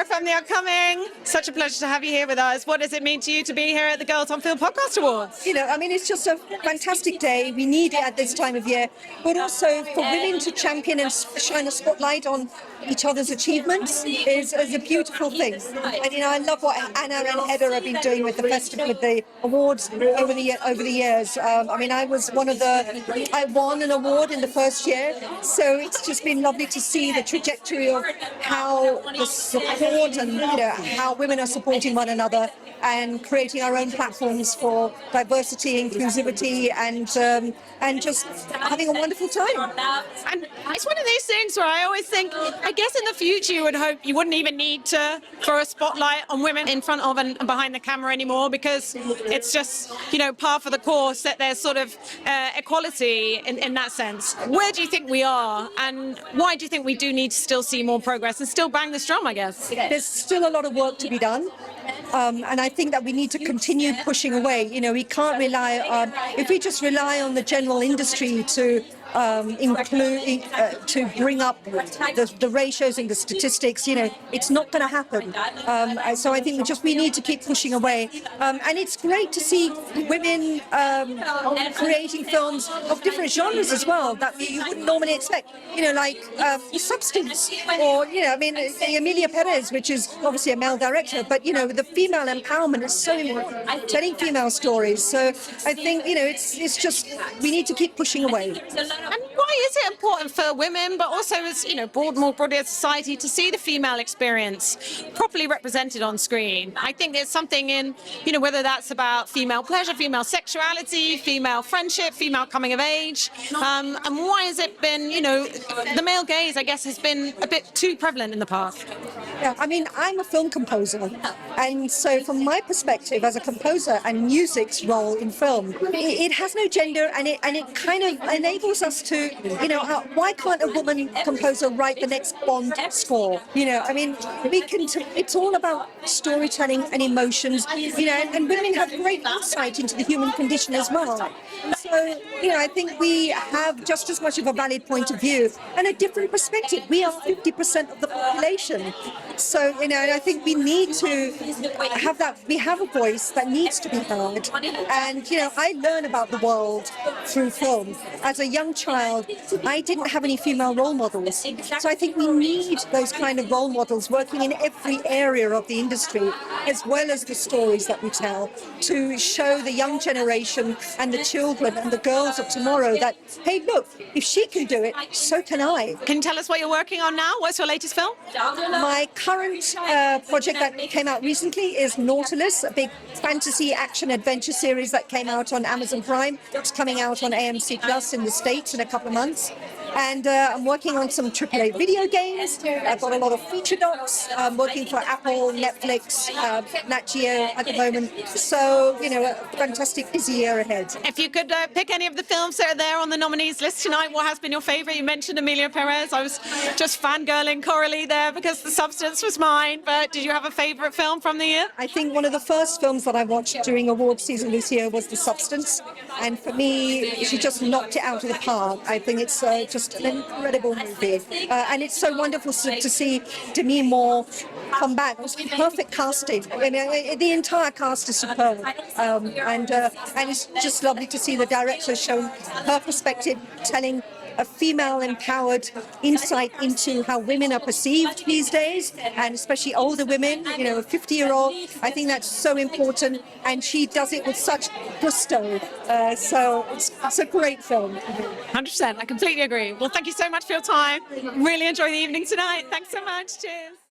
Sarah from The Upcoming. Such a pleasure to have you here with us. What does it mean to you to be here at the Girls on Film Podcast Awards? You know, I mean, it's just a fantastic day. We need it at this time of year, but also for women to champion and shine a spotlight on each other's achievements is a beautiful thing. And, you know, I love what Anna and Heather have been doing with the festival, with the awards over the years. I mean, I won an award in the first year, so it's just been lovely to see the trajectory of how the support and, you know, how women are supporting one another and creating our own platforms for diversity, inclusivity, and just having a wonderful time. And it's one of these things where I always think, I guess in the future you would hope you wouldn't even need to throw a spotlight on women in front of and behind the camera anymore, because it's just, you know, par for the course that there's sort of equality in that sense. Where do you think we are, and why do you think we do need to still see more progress and still bang this drum, I guess? There's still a lot of work to be done. And I think that we need to continue pushing away. You know, we can't rely on, if we just rely on the general industry to include, to bring up the ratios and the statistics, you know, it's not going to happen. So I think we need to keep pushing away. And it's great to see women creating films of different genres as well that you wouldn't normally expect. You know, like Substance, or, you know, I mean, Emilia Perez, which is obviously a male director, but, you know, the female empowerment is so important, telling female stories. So I think, you know, it's just, we need to keep pushing away. And why is it important for women, but also as, you know, more broadly as society, to see the female experience properly represented on screen? I think there's something in, you know, whether that's about female pleasure, female sexuality, female friendship, female coming of age, and why has it been, you know, the male gaze, I guess, has been a bit too prevalent in the past? Yeah, I mean, I'm a film composer, and so from my perspective as a composer and music's role in film, it has no gender, and it kind of enables us to, you know, why can't a woman composer write the next Bond score? You know, I mean, it's all about storytelling and emotions, you know, and women have great insight into the human condition as well. So, you know, I think we have just as much of a valid point of view and a different perspective. We are 50% of the population. So, you know, and I think we need to have that, we have a voice that needs to be heard. And, you know, I learn about the world through film. As a young child, I didn't have any female role models. So I think we need those kind of role models working in every area of the industry, as well as the stories that we tell, to show the young generation and the children and the girls of tomorrow that, hey, look, if she can do it, so can I. Can you tell us what you're working on now? What's your latest film? My current project that came out recently is Nautilus, a big fantasy action adventure series that came out on Amazon Prime. It's coming out on AMC Plus in the States in a couple of months. And I'm working on some AAA video games. I've got a lot of feature docs. I'm working for Apple, Netflix, Nat Geo at the moment. So, you know, a fantastic busy year ahead. If you could pick any of the films that are there on the nominees list tonight, what has been your favourite? You mentioned Emilia Perez. I was just fangirling Coralie there because The Substance was mine. But did you have a favourite film from the year? I think one of the first films that I watched during award season this year was The Substance. And for me, she just knocked it out of the park. I think it's just an incredible movie. And it's so wonderful to see Demi Moore come back. It was perfect casting. I mean, the entire cast is superb. And it's just lovely to see the director show her perspective, telling a female-empowered insight into how women are perceived these days, and especially older women, you know, a 50-year-old. I think that's so important, and she does it with such gusto. So it's a great film. 100%. I completely agree. Well, thank you so much for your time. Really enjoy the evening tonight. Thanks so much. Cheers.